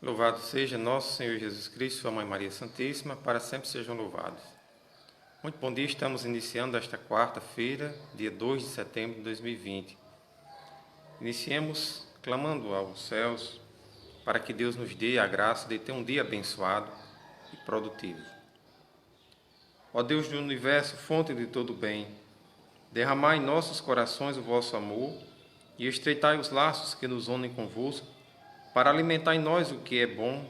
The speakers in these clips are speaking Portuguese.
Louvado seja nosso Senhor Jesus Cristo, Sua Mãe Maria Santíssima, para sempre sejam louvados. Muito bom dia, estamos iniciando esta quarta-feira, dia 2 de setembro de 2020. Iniciemos clamando aos céus para que Deus nos dê a graça de ter um dia abençoado e produtivo. Ó Deus do universo, fonte de todo bem, derramai em nossos corações o vosso amor e estreitai os laços que nos unem convosco, para alimentar em nós o que é bom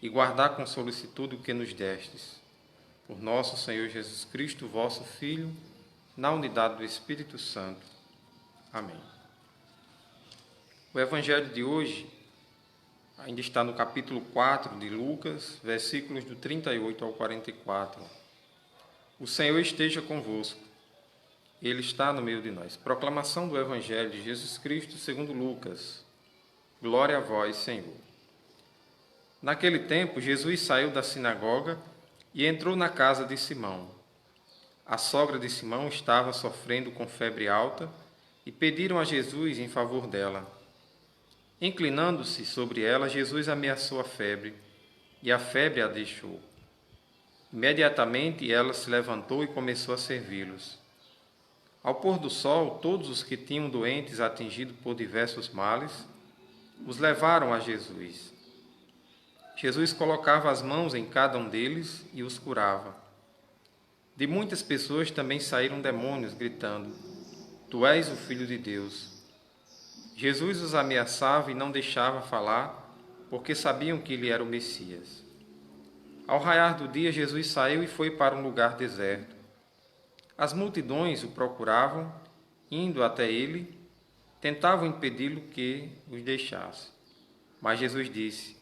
e guardar com solicitude o que nos destes. Por nosso Senhor Jesus Cristo, vosso Filho, na unidade do Espírito Santo. Amém. O Evangelho de hoje ainda está no capítulo 4 de Lucas, versículos do 38 ao 44. O Senhor esteja convosco. Ele está no meio de nós. Proclamação do Evangelho de Jesus Cristo segundo Lucas. Glória a vós, Senhor. Naquele tempo, Jesus saiu da sinagoga e entrou na casa de Simão. A sogra de Simão estava sofrendo com febre alta e pediram a Jesus em favor dela. Inclinando-se sobre ela, Jesus ameaçou a febre, e a febre a deixou. Imediatamente ela se levantou e começou a servi-los. Ao pôr do sol, todos os que tinham doentes atingidos por diversos males, os levaram a Jesus. Jesus colocava as mãos em cada um deles e os curava. De muitas pessoas também saíram demônios, gritando: Tu és o Filho de Deus. Jesus os ameaçava e não deixava falar, porque sabiam que ele era o Messias. Ao raiar do dia, Jesus saiu e foi para um lugar deserto. As multidões o procuravam, indo até ele, tentavam impedi-lo que os deixasse. Mas Jesus disse: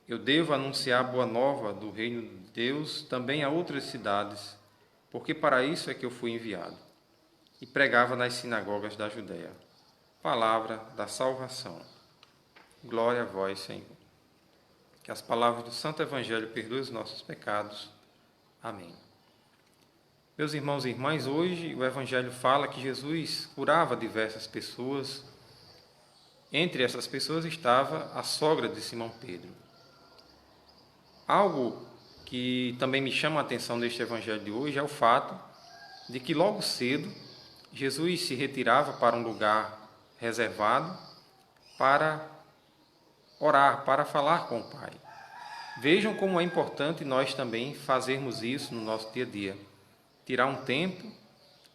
Eu devo anunciar a boa nova do reino de Deus também a outras cidades, porque para isso é que eu fui enviado. E pregava nas sinagogas da Judéia. Palavra da salvação. Glória a vós, Senhor. Que as palavras do Santo Evangelho perdoem os nossos pecados. Amém. Meus irmãos e irmãs, hoje o Evangelho fala que Jesus curava diversas pessoas. Entre essas pessoas estava a sogra de Simão Pedro. Algo que também me chama a atenção neste Evangelho de hoje é o fato de que logo cedo Jesus se retirava para um lugar reservado para orar, para falar com o Pai. Vejam como é importante nós também fazermos isso no nosso dia a dia. Tirar um tempo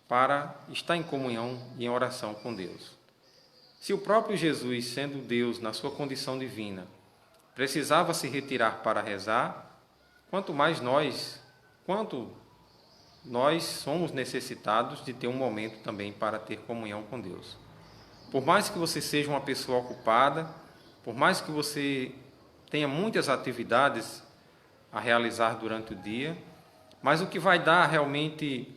para estar em comunhão e em oração com Deus. Se o próprio Jesus, sendo Deus na sua condição divina, precisava se retirar para rezar, quanto nós somos necessitados de ter um momento também para ter comunhão com Deus. Por mais que você seja uma pessoa ocupada, por mais que você tenha muitas atividades a realizar durante o dia, mas o que vai dar realmente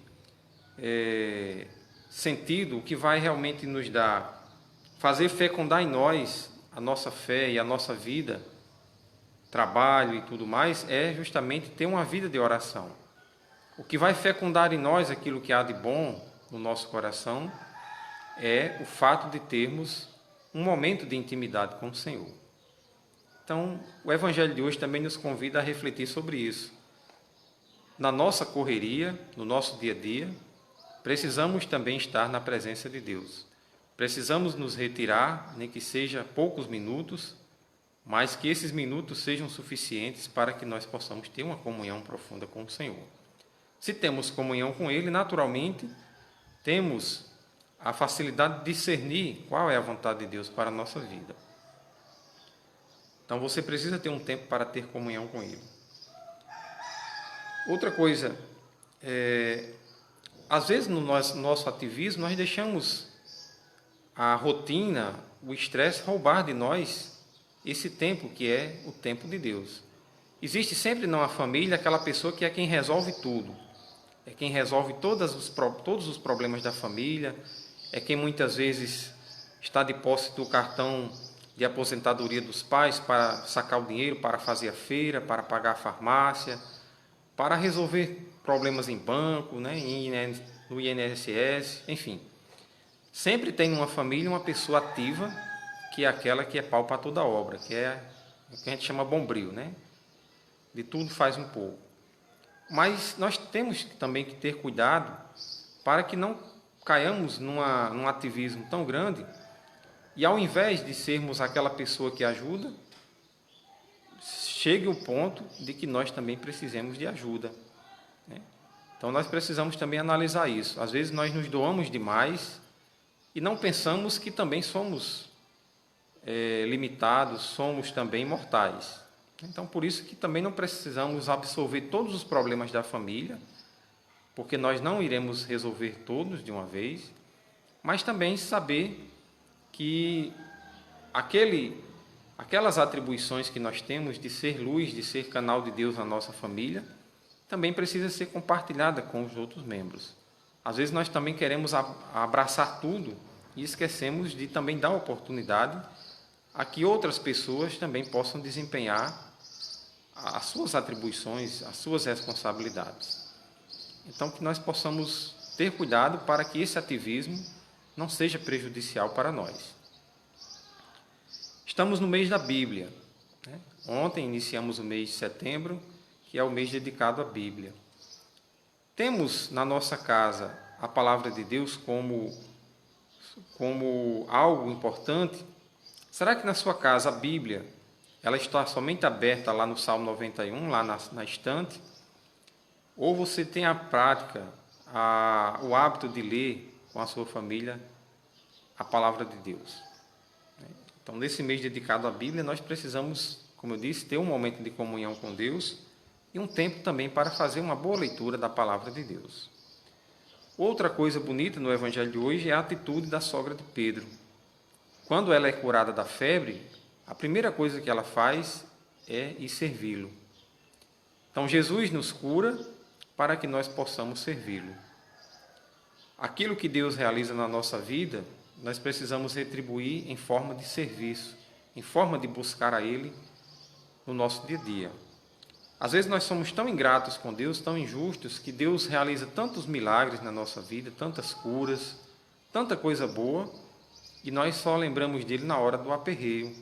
sentido, o que vai realmente nos dar, fazer fecundar em nós a nossa fé e a nossa vida, trabalho e tudo mais, é justamente ter uma vida de oração. O que vai fecundar em nós aquilo que há de bom no nosso coração é o fato de termos um momento de intimidade com o Senhor. Então, o Evangelho de hoje também nos convida a refletir sobre isso. Na nossa correria, no nosso dia a dia, precisamos também estar na presença de Deus. Precisamos nos retirar, nem que seja poucos minutos, mas que esses minutos sejam suficientes para que nós possamos ter uma comunhão profunda com o Senhor. Se temos comunhão com Ele, naturalmente, temos a facilidade de discernir qual é a vontade de Deus para a nossa vida. Então, você precisa ter um tempo para ter comunhão com Ele. Outra coisa, às vezes no nosso ativismo nós deixamos a rotina, o estresse roubar de nós esse tempo que é o tempo de Deus. Existe sempre na família aquela pessoa que é quem resolve tudo, é quem resolve todos os problemas da família, é quem muitas vezes está de posse do cartão de aposentadoria dos pais para sacar o dinheiro, para fazer a feira, para pagar a farmácia, para resolver problemas em banco, né, no INSS, enfim. Sempre tem numa família uma pessoa ativa, que é aquela que é pau para toda obra, que é o que a gente chama bombril, né? De tudo faz um pouco. Mas nós temos também que ter cuidado para que não caiamos num ativismo tão grande e, ao invés de sermos aquela pessoa que ajuda, chegue o ponto de que nós também precisemos de ajuda, né? Então, nós precisamos também analisar isso. Às vezes, nós nos doamos demais e não pensamos que também somos limitados, somos também mortais. Então, por isso que também não precisamos absorver todos os problemas da família, porque nós não iremos resolver todos de uma vez, mas também saber que aquelas atribuições que nós temos de ser luz, de ser canal de Deus na nossa família, também precisa ser compartilhada com os outros membros. Às vezes nós também queremos abraçar tudo e esquecemos de também dar oportunidade a que outras pessoas também possam desempenhar as suas atribuições, as suas responsabilidades. Então, que nós possamos ter cuidado para que esse ativismo não seja prejudicial para nós. Estamos no mês da Bíblia, né? Ontem iniciamos o mês de setembro, que é o mês dedicado à Bíblia. Temos na nossa casa a palavra de Deus como algo importante. Será que na sua casa a Bíblia ela está somente aberta lá no Salmo 91, lá na estante? Ou você tem a prática, o hábito de ler com a sua família a palavra de Deus? Então, nesse mês dedicado à Bíblia, nós precisamos, como eu disse, ter um momento de comunhão com Deus e um tempo também para fazer uma boa leitura da palavra de Deus. Outra coisa bonita no Evangelho de hoje é a atitude da sogra de Pedro. Quando ela é curada da febre, a primeira coisa que ela faz é ir servi-lo. Então, Jesus nos cura para que nós possamos servi-lo. Aquilo que Deus realiza na nossa vida, nós precisamos retribuir em forma de serviço, em forma de buscar a Ele no nosso dia a dia. Às vezes nós somos tão ingratos com Deus, tão injustos, que Deus realiza tantos milagres na nossa vida, tantas curas, tanta coisa boa, e nós só lembramos dele na hora do aperreio,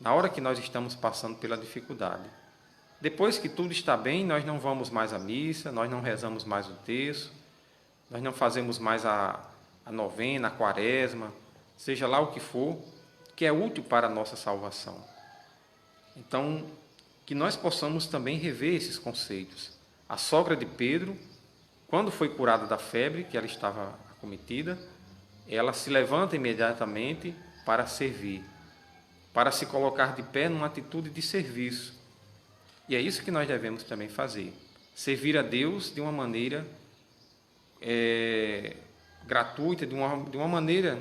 na hora que nós estamos passando pela dificuldade. Depois que tudo está bem, nós não vamos mais à missa, nós não rezamos mais o terço, nós não fazemos mais a novena, a quaresma, seja lá o que for, que é útil para a nossa salvação. Então, que nós possamos também rever esses conceitos. A sogra de Pedro, quando foi curada da febre, que ela estava acometida, ela se levanta imediatamente para servir, para se colocar de pé numa atitude de serviço. E é isso que nós devemos também fazer. Servir a Deus de uma maneira gratuita, de uma maneira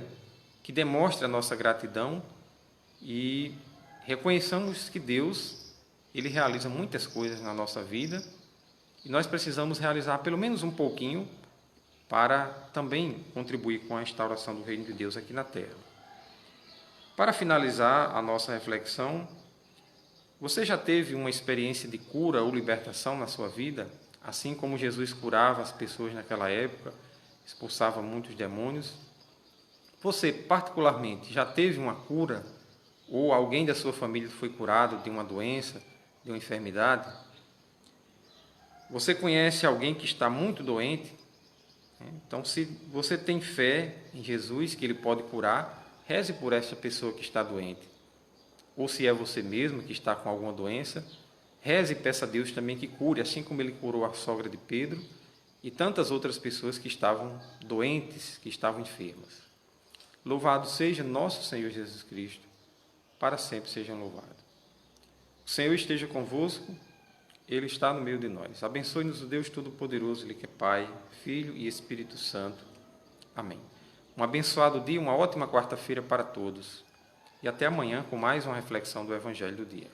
que demonstre a nossa gratidão e reconheçamos que Deus, Ele realiza muitas coisas na nossa vida e nós precisamos realizar pelo menos um pouquinho para também contribuir com a instauração do reino de Deus aqui na terra. Para finalizar a nossa reflexão, você já teve uma experiência de cura ou libertação na sua vida? Assim como Jesus curava as pessoas naquela época, expulsava muitos demônios. Você, particularmente, já teve uma cura? Ou alguém da sua família foi curado de uma doença, de uma enfermidade? Você conhece alguém que está muito doente? Então, se você tem fé em Jesus, que Ele pode curar, reze por essa pessoa que está doente. Ou se é você mesmo que está com alguma doença, reze e peça a Deus também que cure, assim como Ele curou a sogra de Pedro e tantas outras pessoas que estavam doentes, que estavam enfermas. Louvado seja nosso Senhor Jesus Cristo, para sempre seja louvado. O Senhor esteja convosco, Ele está no meio de nós. Abençoe-nos o Deus Todo-Poderoso, Ele que é Pai, Filho e Espírito Santo. Amém. Um abençoado dia, uma ótima quarta-feira para todos. E até amanhã com mais uma reflexão do Evangelho do dia.